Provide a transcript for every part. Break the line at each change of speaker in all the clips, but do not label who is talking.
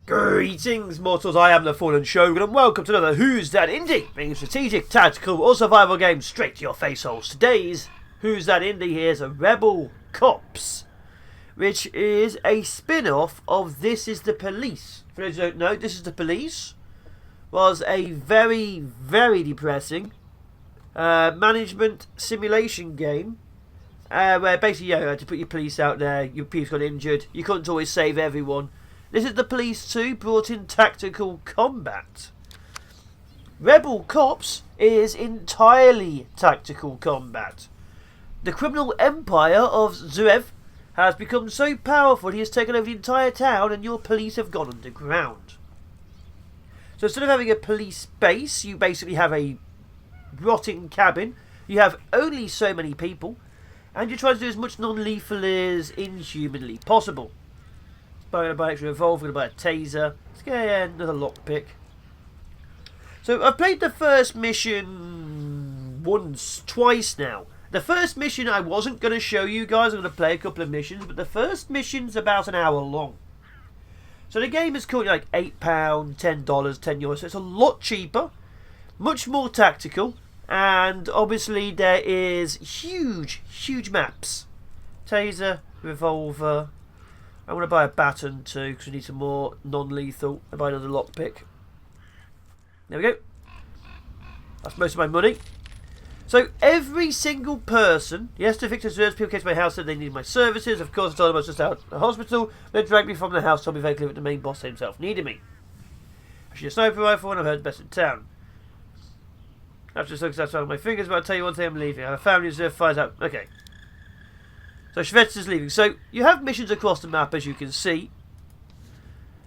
Greetings, mortals, I am the Fallen Shogun, and welcome to another Who's That Indie, bringing strategic, tactical, or survival games straight to your face holes. Today's Who's That Indie here is a Rebel Cops, which is a spin-off of This Is the Police. For those who don't know, This Is the Police was a very, very depressing management simulation game where basically you had to put your police out there, your police got injured, you couldn't always save everyone. This Is the Police 2 brought in tactical combat. Rebel Cops is entirely tactical combat. The criminal empire of Zuev has become so powerful he has taken over the entire town and your police have gone underground. So instead of having a police base, you basically have a rotting cabin. You have only so many people and you're trying to do as much non-lethal as inhumanly possible. I'm going to buy an extra revolver, I'm going to buy a taser. Let's get another lockpick. So I've played the first mission twice now. The first mission I wasn't going to show you guys. I'm going to play a couple of missions, but the first mission's about an hour long. So the game is currently like £8, $10, €10, so it's a lot cheaper, much more tactical, and obviously there is huge maps. Taser, revolver. I want to buy a baton too because we need some more non-lethal. I buy another lockpick. There we go. That's most of my money. So every single person, yes, to Victor Zer's people came to my house said they needed my services. Of course, I told them I was just out of the hospital. They dragged me from the house, told me very clearly that the main boss himself needed me. I should a sniper rifle and I've heard best in town. After just looking outside my fingers, but I'll tell you one thing, I'm leaving. I have a family Zer fires out. Okay. So Shvets is leaving. So you have missions across the map, as you can see.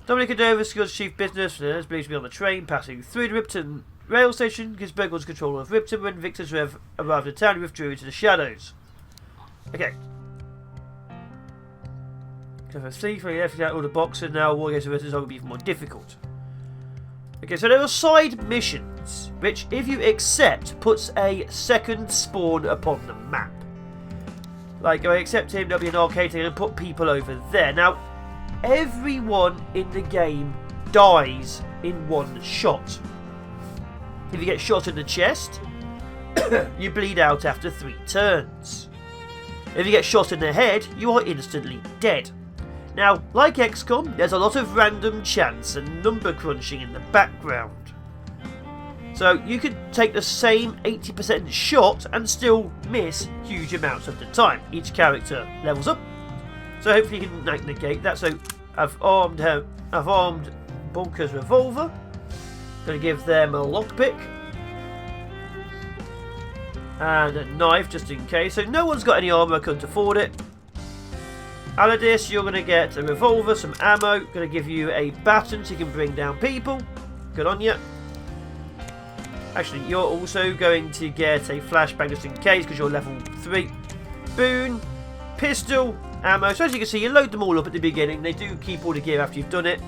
Dominic Cordova secures chief business. Is believed to be on the train passing through the Ripton rail station. Gisberg was control of Ripton. When Victor Zrev arrived in town, he withdrew into the shadows. Okay. So for C, for left out all the boxes now. War against the Ripton will be even more difficult. Okay, so there are side missions, which, if you accept, puts a second spawn upon the map. Like, I accept him, there'll be an arcade and put people over there. Now, everyone in the game dies in one shot. If you get shot in the chest, you bleed out after 3 turns. If you get shot in the head, you are instantly dead. Now, like XCOM, there's a lot of random chance and number crunching in the background. So you could take the same 80% shot and still miss huge amounts of the time. Each character levels up, so hopefully you can negate that. So I've armed Bunker's revolver. Going to give them a lockpick and a knife just in case. So no one's got any armor, I couldn't afford it. Aladis, you're going to get a revolver, some ammo. Going to give you a baton so you can bring down people. Good on you. Actually, you're also going to get a flashbang just in case because you're level 3. Boon, pistol, ammo. So as you can see, you load them all up at the beginning. They do keep all the gear after you've done it.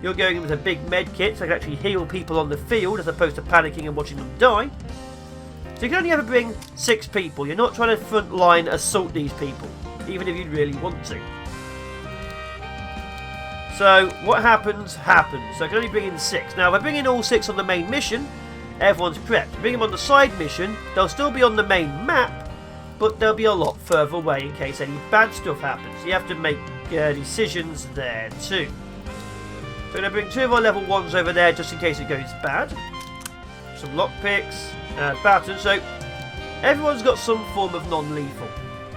You're going in with a big med kit so I can actually heal people on the field as opposed to panicking and watching them die. So you can only ever bring 6 people. You're not trying to frontline assault these people, even if you really want to. So what happens. So I can only bring in 6. Now if I bring in all 6 on the main mission, everyone's prepped. Bring them on the side mission, they'll still be on the main map, but they'll be a lot further away in case any bad stuff happens. You have to make decisions there too. So I'm going to bring 2 of our level 1s over there just in case it goes bad. Some lockpicks, batons. So everyone's got some form of non-lethal,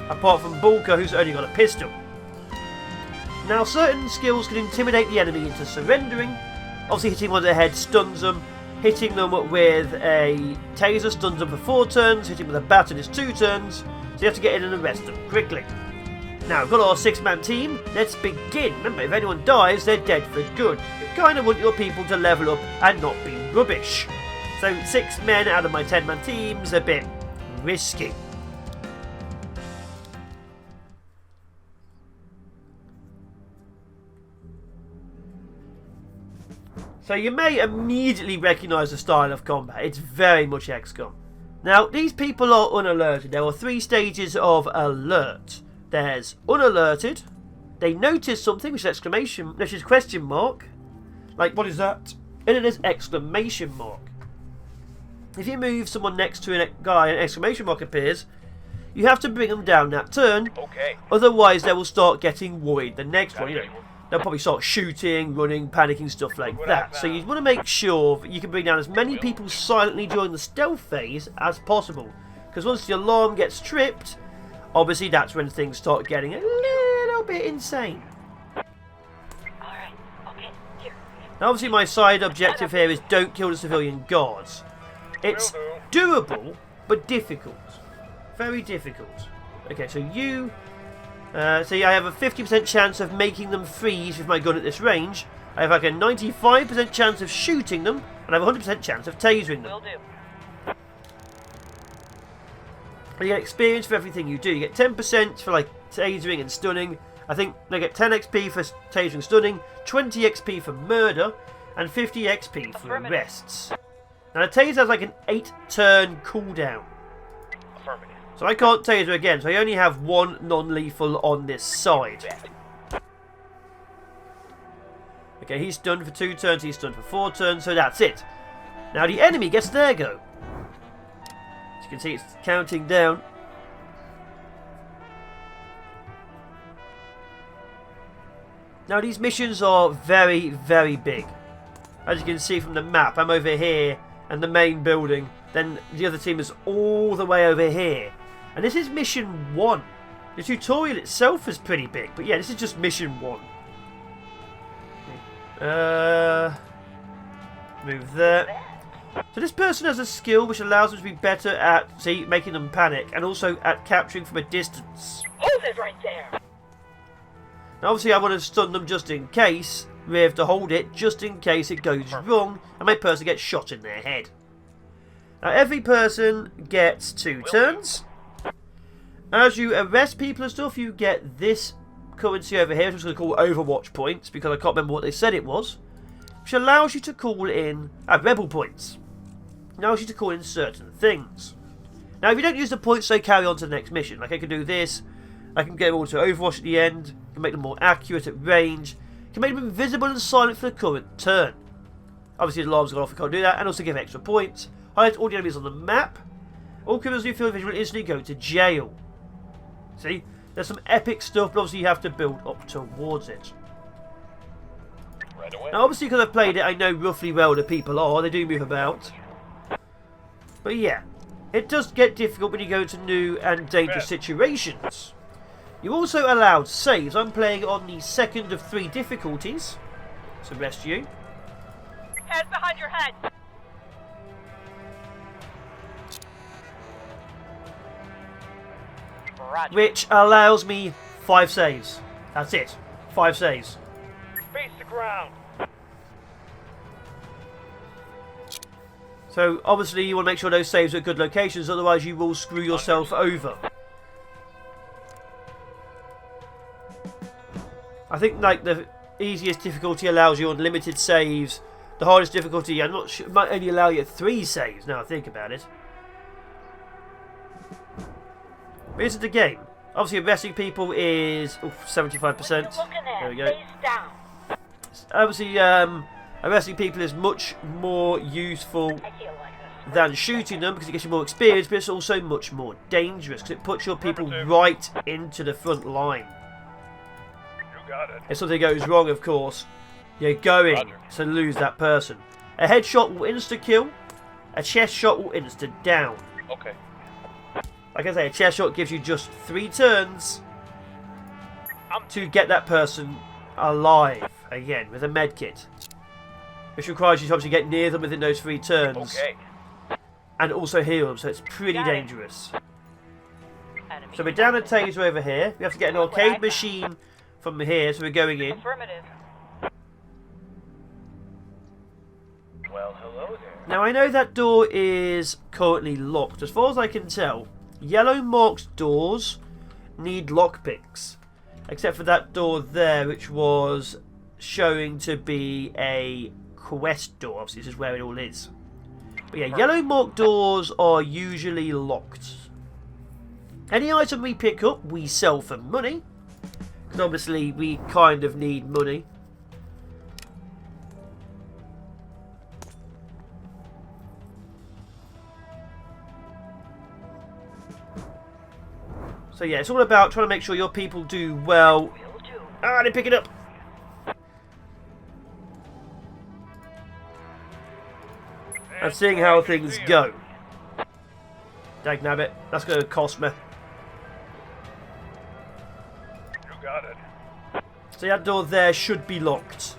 apart from Bulka, who's only got a pistol. Now certain skills can intimidate the enemy into surrendering. Obviously hitting one on the head stuns them. Hitting them with a taser stuns them for 4 turns. Hitting with a baton is 2 turns. So you have to get in and arrest them quickly. Now we've got our 6-man team. Let's begin. Remember, if anyone dies, they're dead for good. You kind of want your people to level up and not be rubbish. So 6 men out of my 10-man team's a bit risky. So you may immediately recognise the style of combat. It's very much XCOM. Now, these people are unalerted. There are 3 stages of alert. There's unalerted. They notice something, which is exclamation, which is question mark. Like, what is that? And it is exclamation mark. If you move someone next to a guy and an exclamation mark appears, you have to bring them down that turn.
Okay.
Otherwise, they will start getting worried. The next one, they'll probably start shooting, running, panicking, stuff like that. So you want to make sure that you can bring down as many people silently during the stealth phase as possible. Because once the alarm gets tripped, obviously that's when things start getting a little bit insane.
Alright, okay, here.
Now obviously my side objective here is don't kill the civilian guards. It's doable, but difficult. Very difficult. Okay, so you... see, I have a 50% chance of making them freeze with my gun at this range. I have like a 95% chance of shooting them, and I have a 100% chance of tasering them.
Will do.
You get experience for everything you do. You get 10% for like tasering and stunning. I think they get 10 XP for tasering and stunning, 20 XP for murder, and 50 XP for arrests. Now the taser has like an 8-turn cooldown.
Affirmative.
So I can't taser again, so I only have one non-lethal on this side. Okay, he's stunned for 2 turns, he's stunned for 4 turns, so that's it. Now the enemy gets their go. As you can see, it's counting down. Now these missions are very, very big. As you can see from the map, I'm over here and the main building. Then the other team is all the way over here. And this is mission 1. The tutorial itself is pretty big, but yeah, this is just mission 1. Move there. So this person has a skill which allows them to be better at, see, making them panic, and also at capturing from a distance.
Hold it right there.
Now obviously I want to stun them just in case. We have to hold it just in case it goes wrong and my person gets shot in their head. Now every person gets 2 turns. As you arrest people and stuff, you get this currency over here, which I'm going to call Overwatch points, because I can't remember what they said it was, which allows you to call in rebel points. Allows you to call in certain things. Now, if you don't use the points, they carry on to the next mission. Like I can do this, I can get them all to Overwatch at the end, can make them more accurate at range, can make them invisible and silent for the current turn. Obviously, the alarms go off, I can't do that, and also give extra points. Highlight all the enemies on the map. All criminals who feel visual instantly go to jail. See, there's some epic stuff, but obviously you have to build up towards it.
Right away.
Now, obviously, because I've played it, I know roughly where the people are. They do move about. But yeah, it does get difficult when you go into new and dangerous situations. You're also allowed saves. I'm playing on the 2nd of 3 difficulties. So rest you.
Hands behind your head. Roger.
Which allows me 5 saves. That's it. 5 saves.
Face the ground.
So obviously you want to make sure those saves are at good locations, otherwise you will screw yourself over. I think like the easiest difficulty allows you unlimited saves. The hardest difficulty, I'm not sure, might only allow you 3 saves now I think about it. But this is the game. Obviously arresting people is 75%. There we go. Obviously arresting people is much more useful than shooting them because it gives you more experience, but it's also much more dangerous because it puts your people right into the front line.
You got it.
If something goes wrong, of course, you're going to lose that person. A headshot will insta-kill, a chest shot will insta-down.
Okay.
Like I say, a chest shot gives you just 3 turns to get that person alive again with a med kit, which requires you to obviously get near them within those 3 turns and also heal them, so it's pretty dangerous. So we're down a taser over here. We have to get an arcade machine from here, so we're going in.
Affirmative.
Well, hello there.
Now I know that door is currently locked. As far as I can tell, yellow marked doors need lockpicks. Except for that door there, which was showing to be a quest door. Obviously, this is where it all is. But yeah, yellow marked doors are usually locked. Any item we pick up, we sell for money. Because obviously, we kind of need money. So yeah, it's all about trying to make sure your people do well.
Will do.
Ah, they pick it up. And seeing how things go. Dagnabbit, that's going to cost me.
You got it.
So that door there should be locked.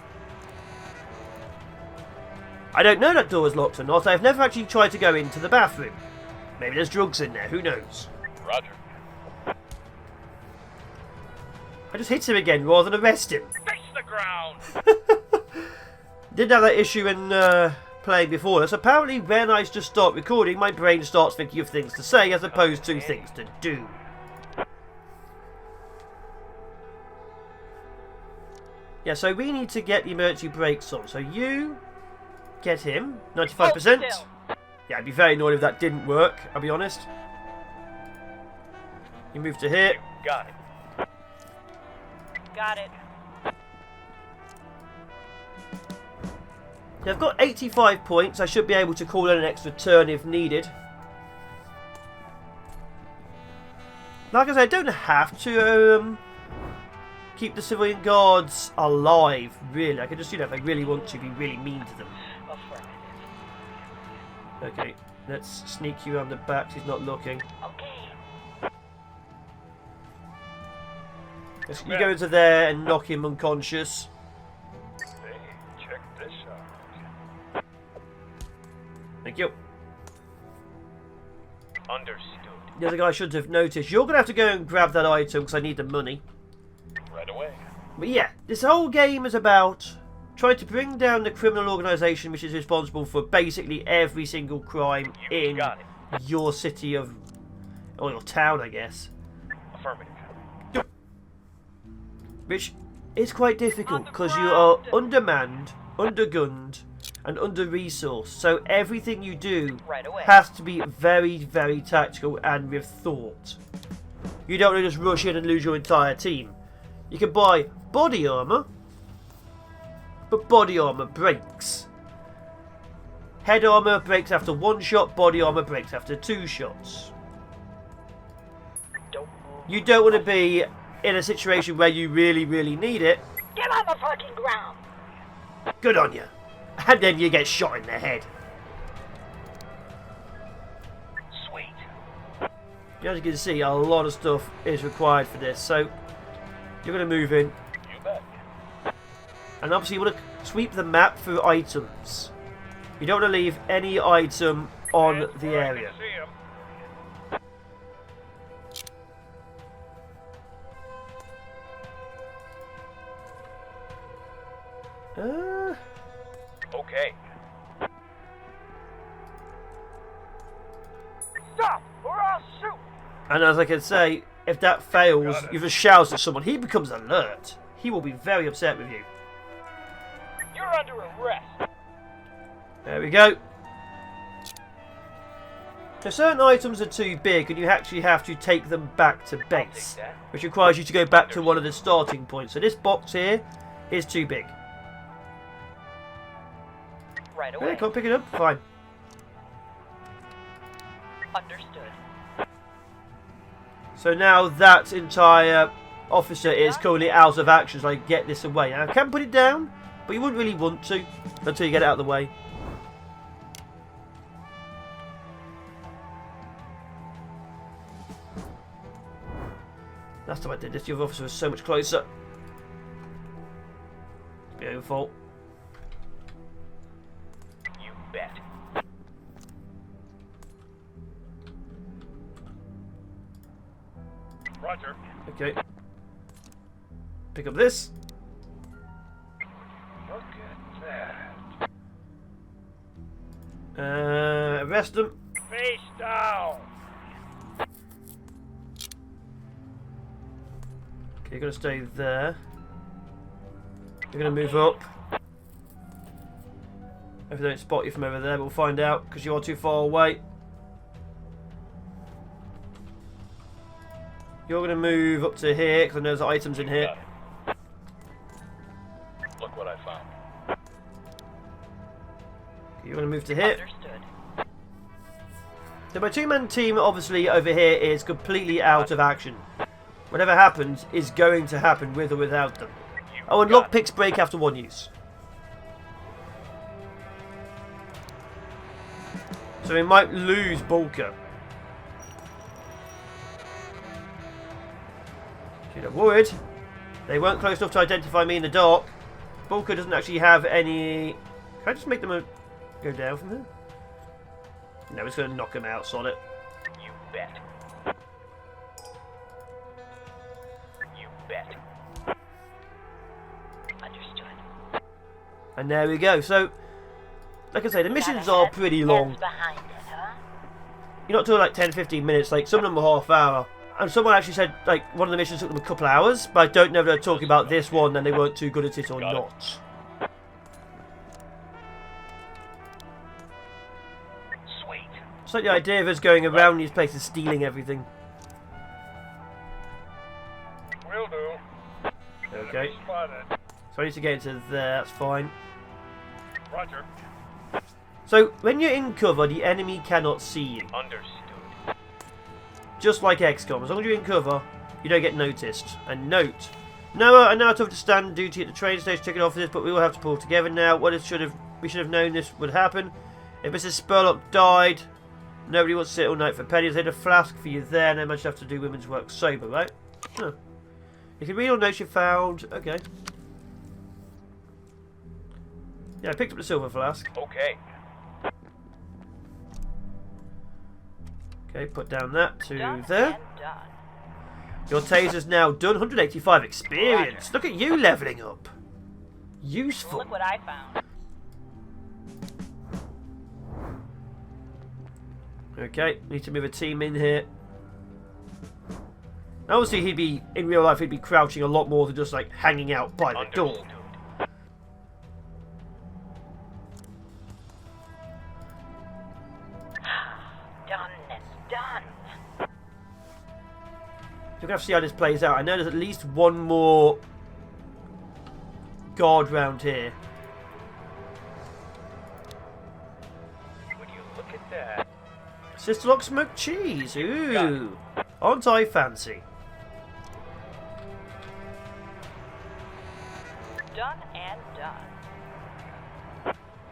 I don't know that door is locked or not. I've never actually tried to go into the bathroom. Maybe there's drugs in there, who knows?
Roger.
I just hit him again rather than arrest him.
Face the ground.
Didn't have that issue in playing before this. Apparently when I just start recording, my brain starts thinking of things to say as opposed to things to do. Yeah, so we need to get the emergency brakes on. So you get him, 95%. Yeah, I'd be very annoyed if that didn't work, I'll be honest. You move to here.
Got it.
Got it.
Yeah, I've got 85 points. I should be able to call in an extra turn if needed. Like I said, I don't have to keep the civilian guards alive, really. I can just, if I really want to, be really mean to them.
Affirmative.
Okay, let's sneak you around the back so he's not looking.
Okay.
You go into there and knock him unconscious.
Hey, check this out.
Thank you.
Understood.
The other guy should have noticed. You're going to have to go and grab that item because I need the money.
Right away.
But yeah, this whole game is about trying to bring down the criminal organisation which is responsible for basically every single crime
You
in
got it.
your city of... or your town, I guess.
Affirmative.
Which is quite difficult because you are undermanned, undergunned and under-resourced. So everything you do
Right away.
has to be very, very tactical and with thought. You don't want to just rush in and lose your entire team. You can buy body armour, but body armour breaks. Head armour breaks after 1 shot, body armour breaks after 2 shots.
Don't move.
You don't want to be in a situation where you really, really need it.
Get on the fucking ground.
Good on you. And then you get shot in the head.
Sweet.
As you can see, a lot of stuff is required for this. So, you're going to move in.
You bet.
And obviously you want to sweep the map for items. You don't want to leave any item on
That's
the
where I can
area.
see 'em. Okay. Stop, or I'll shoot.
And as I can say, if that fails, you just shout at someone. He becomes alert. He will be very upset with you.
You're under arrest.
There we go. So certain items are too big and you actually have to take them back to base,
that.
which requires you to go back to one of the starting points. So this box here is too big.
Right
Yeah,
away.
can't pick it up? Fine.
Understood.
So now that entire officer is currently out of action, so I get this away. I can put it down, but you wouldn't really want to until you get it out of the way. Last time I did this, the other officer was so much closer. It's my own fault.
You bet. Roger.
Okay. Pick up this.
Look at that.
Arrest them.
Face down.
Okay, you're going to stay there. You're going to move up. If they don't spot you from over there, we'll find out because you are too far away. You're going to move up to here because I know there's items in here.
Got it. Look what I found.
You're going to move to here.
Understood.
So my two-man team, obviously, over here is completely out of action. Whatever happens is going to happen with or without them.
You
Oh, and
got
lockpicks break after 1 use. So we might lose Bulker. Should have worried. They weren't close enough to identify me in the dark. Bulker doesn't actually have any... Can I just make them go down from there? No, it's going to knock them out, solid.
You bet. You bet.
Understood.
And there we go. So, like I say, the missions are pretty long.
Behind it, huh?
You're not talking like 10-15 minutes, like some of them were half hour. And someone actually said like one of the missions took them a couple of hours, but I don't know if they're talking about this one and they weren't too good at it or
Got it.
not.
Sweet.
It's like the idea of us going around these places stealing everything.
Will do.
Okay.
Enemy spotted.
So I need to get into there, that's fine.
Roger.
So when you're in cover, the enemy cannot see you.
Understood.
Just like XCOM, as long as you're in cover, you don't get noticed. And note, Noah, I know I told to stand duty at the train station checking off this, but we will have to pull together now. We should have known this would happen. If Mrs. Spurlock died, nobody wants to sit all night for pennies. They had a flask for you there, and I might have to do women's work sober, right? Huh. You can read all notes you found. Okay. Yeah, I picked up the silver flask.
Okay.
Okay, put down that to
Done
there.
and done.
Your taser's now done. 185 experience. Look at you leveling up. Useful.
Look what I found.
Okay, need to move a team in here. Obviously, in real life, he'd be crouching a lot more than just like hanging out by the door.
Understood.
Done and done.
You're gonna have to see how this plays out. I know there's at least one more guard round here.
Would you look at that?
Sister Lock smoked cheese. Ooh, aren't I fancy?
Done and done.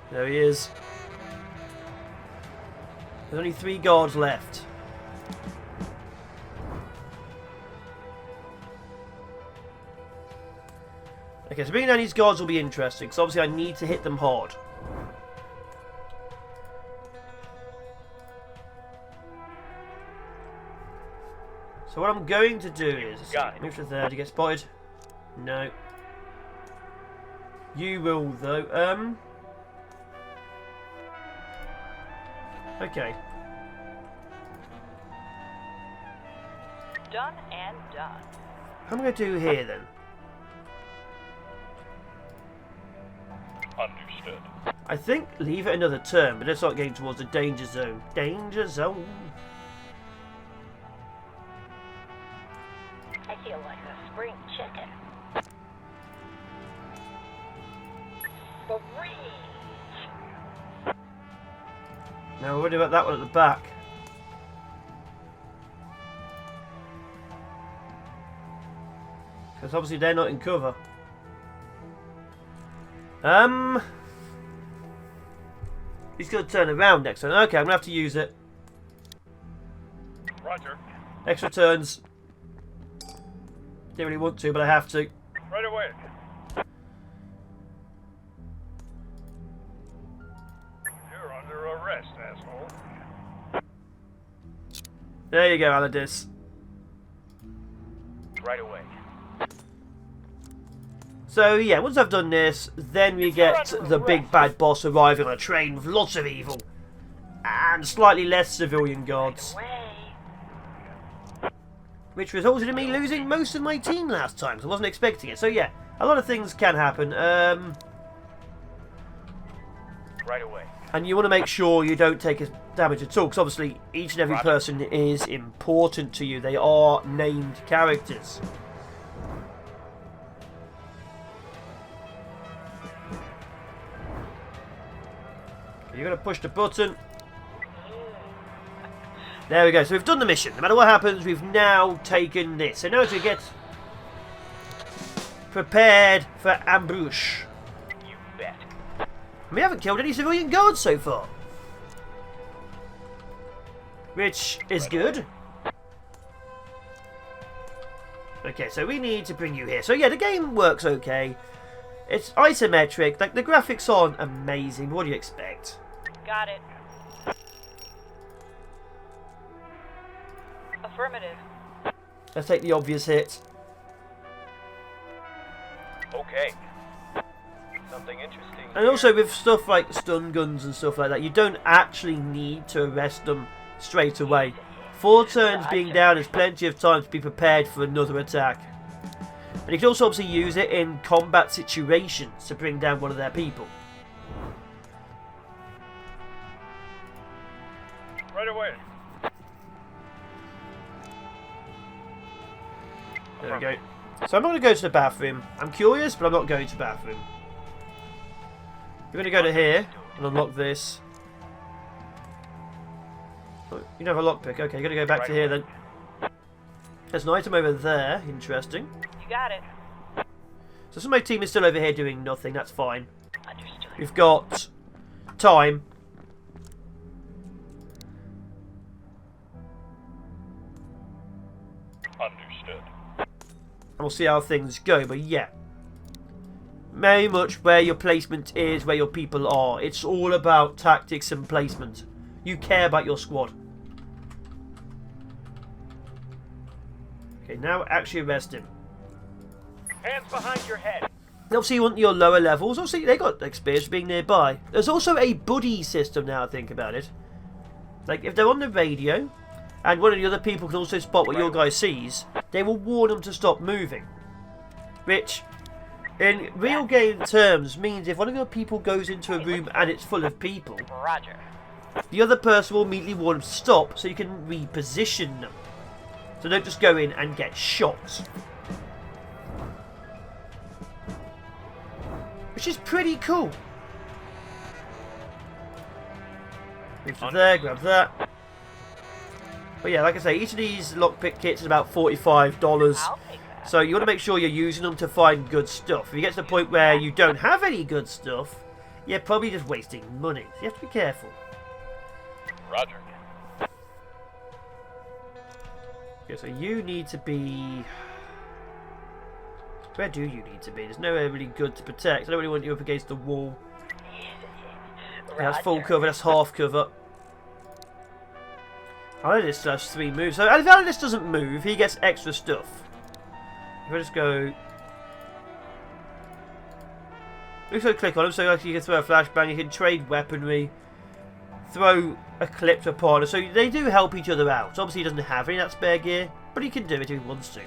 There he is. There's only 3 guards left. Okay, so bringing down these guards will be interesting, because obviously I need to hit them hard. So what I'm going to do is...
Got it.
Move to there to get spotted. No. You will, though. Okay.
Done and done.
How am I going to do here, then?
Understood.
I think leave it another turn, but let's start getting towards the danger zone. Danger zone.
I feel like a spring chicken. Freeze.
Now, what about that one at the back? Because obviously they're not in cover. He's going to turn around next turn. Okay, I'm going to have to use it.
Roger.
Extra turns. Didn't really want to, but I have to.
Right away. You're under arrest, asshole.
There you go, Aladis.
Right away.
So yeah, once I've done this, then we get the big bad boss arriving on a train with lots of evil. And slightly less civilian guards.
Way.
Which resulted in me losing most of my team last time, so I wasn't expecting it. So yeah, a lot of things can happen.
Right away.
And you want to make sure you don't take damage at all, because obviously each and every person is important to you. They are named characters. You're going to push the button. There we go. So we've done the mission. No matter what happens, we've now taken this. So now to get prepared for ambush.
You bet.
We haven't killed any civilian guards so far, which is good. Okay, so we need to bring you here. So yeah, the game works okay. It's isometric. Like, the graphics aren't amazing. What do you expect?
Got it. Affirmative.
Let's take the obvious hit.
Okay. Something interesting.
And also with stuff like stun guns and stuff like that, you don't actually need to arrest them straight away. 4 turns being down is plenty of time to be prepared for another attack. And you can also obviously use it in combat situations to bring down one of their people.
Right away.
There we go. So I'm not going to go to the bathroom. I'm curious, but I'm not going to the bathroom. We're going to go to here and unlock this. Oh, you don't have a lockpick. Okay, you're going to go back to here then. There's an item over there. Interesting.
You got it.
So some of my team is still over here doing nothing. That's fine.
Understood.
We've got time.
Understood.
And we'll see how things go. But yeah. Very much where your placement is, where your people are. It's all about tactics and placement. You care about your squad. Okay, now actually arrest him.
Hands behind your head.
Obviously you want your lower levels. Obviously they got experience being nearby. There's also a buddy system now I think about it. Like if they're on the radio and one of the other people can also spot what your guy sees, they will warn them to stop moving. Which in real game terms means if one of your people goes into a room and it's full of people,
Roger.
the other person will immediately warn them to stop so you can reposition them. So don't just go in and get shot. Which is pretty cool. Move to there, grab that. But yeah, like I say, each of these lockpick kits is about $45.
I'll take that.
So you want to make sure you're using them to find good stuff. If you get to the point where you don't have any good stuff, you're probably just wasting money. So you have to be careful.
Roger.
Okay, so you need to be... Where do you need to be? There's nowhere really good to protect. I don't really want you up against the wall. Yeah, that's full cover, that's half cover. Analyst still has 3 moves. So if Analyst doesn't move, he gets extra stuff. If I just go... We can click on him, so like you can throw a flashbang, you can trade weaponry, throw a clip to a partner. So they do help each other out. Obviously he doesn't have any of that spare gear, but he can do it if he wants to.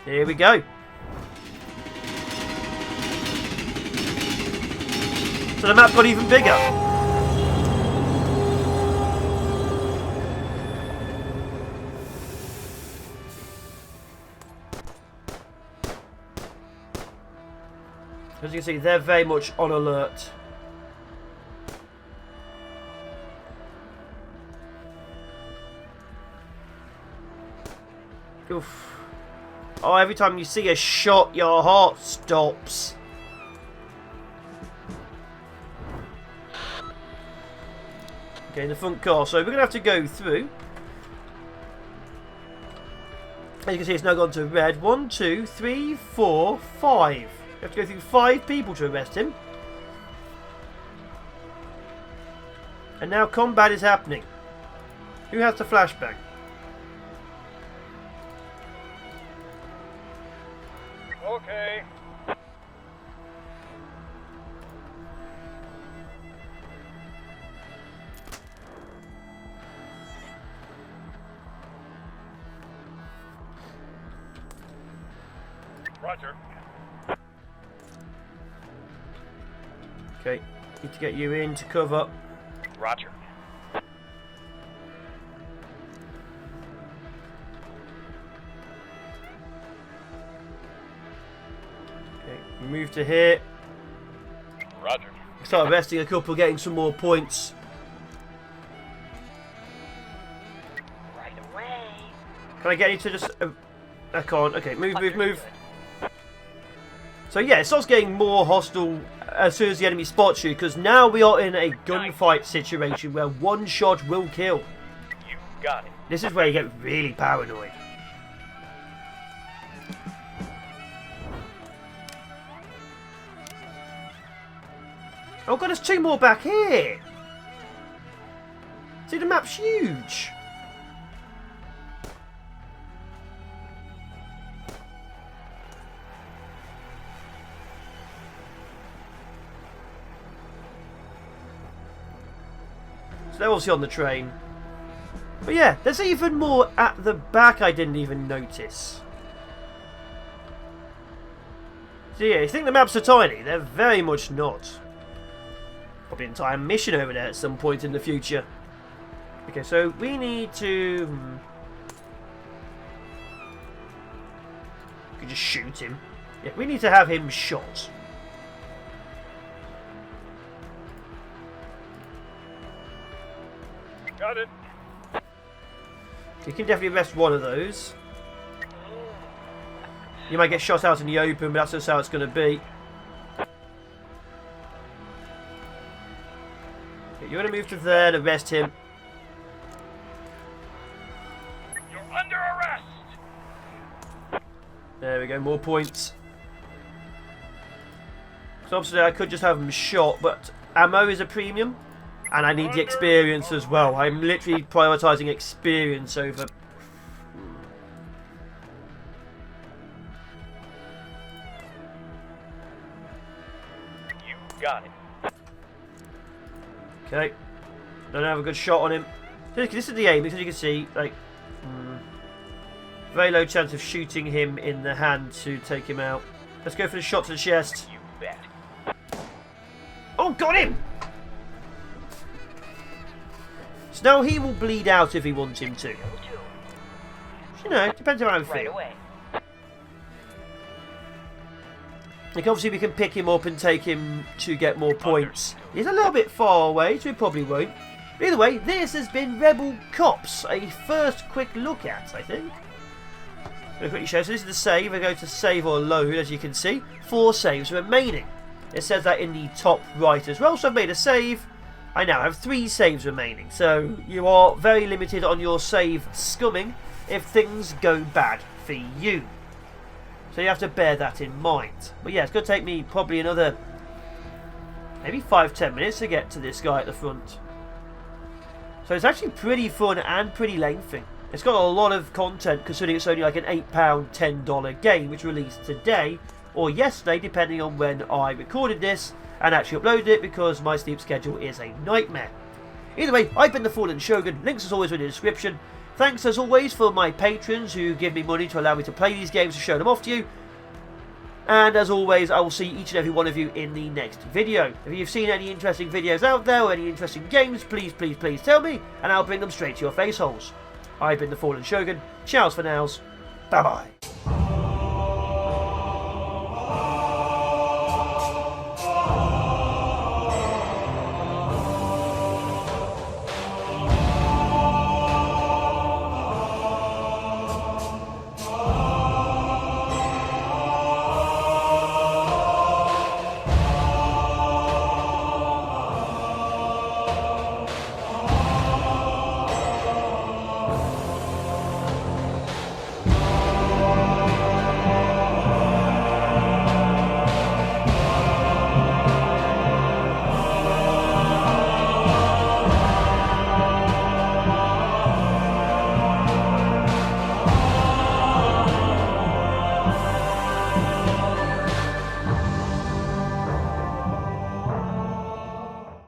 Here we go. So the map got even bigger. As you can see, they're very much on alert. Oof. Oh, every time you see a shot, your heart stops. Okay, in the front car. So we're going to have to go through. As you can see, it's now gone to red. 1, 2, 3, 4, 5. You have to go through 5 people to arrest him. And now combat is happening. Who has the flashbang?
Okay. Roger.
Okay, need to get you in to cover.
Roger.
Okay, move to here.
Roger.
Start arresting a couple, getting some more points. Can I get you to just... I can't. Okay, move. So yeah, it starts getting more hostile as soon as the enemy spots you, because now we are in a gunfight situation where one shot will kill.
You got it.
This is where you get really paranoid. Oh god, there's 2 more back here! See, the map's huge! So they're obviously on the train. But yeah, there's even more at the back I didn't even notice. So yeah, you think the maps are tiny? They're very much not. Probably an entire mission over there at some point in the future. Okay, so we need to... We could just shoot him. Yeah, we need to have him shot.
Got it.
You can definitely arrest one of those. You might get shot out in the open, but that's just how it's going to be. Okay, you're going to move to there and arrest him.
You're under arrest.
There we go, more points. So obviously I could just have him shot, but ammo is a premium. And I need the experience as well. I'm literally prioritising experience over...
You got it.
Okay. Don't have a good shot on him. This is the aim, because you can see, like... very low chance of shooting him in the hand to take him out. Let's go for the shot to the chest.
You bet.
Oh, got him! So now he will bleed out if he wants him to. You know, depends on how I feel. Like obviously we can pick him up and take him to get more points. He's a little bit far away, so he probably won't. But either way, this has been Rebel Cops, a first quick look at, I think. I'm going to quickly show. So this is the save. I go to save or load, as you can see. 4 saves remaining. It says that in the top right as well. So I've made a save. I now have 3 saves remaining. So you are very limited on your save scumming if things go bad for you. So you have to bear that in mind. But yeah, it's going to take me probably another maybe 5-10 minutes to get to this guy at the front. So it's actually pretty fun and pretty lengthy. It's got a lot of content considering it's only like an £8, $10 game which released today or yesterday depending on when I recorded this and actually uploaded it because my sleep schedule is a nightmare. Either way, I've been the Fallen Shogun. Links as always in the description. Thanks as always for my patrons who give me money to allow me to play these games and show them off to you. And as always, I will see each and every one of you in the next video. If you've seen any interesting videos out there or any interesting games, please tell me and I'll bring them straight to your face holes. I've been the Fallen Shogun. Ciao for nows. Bye bye.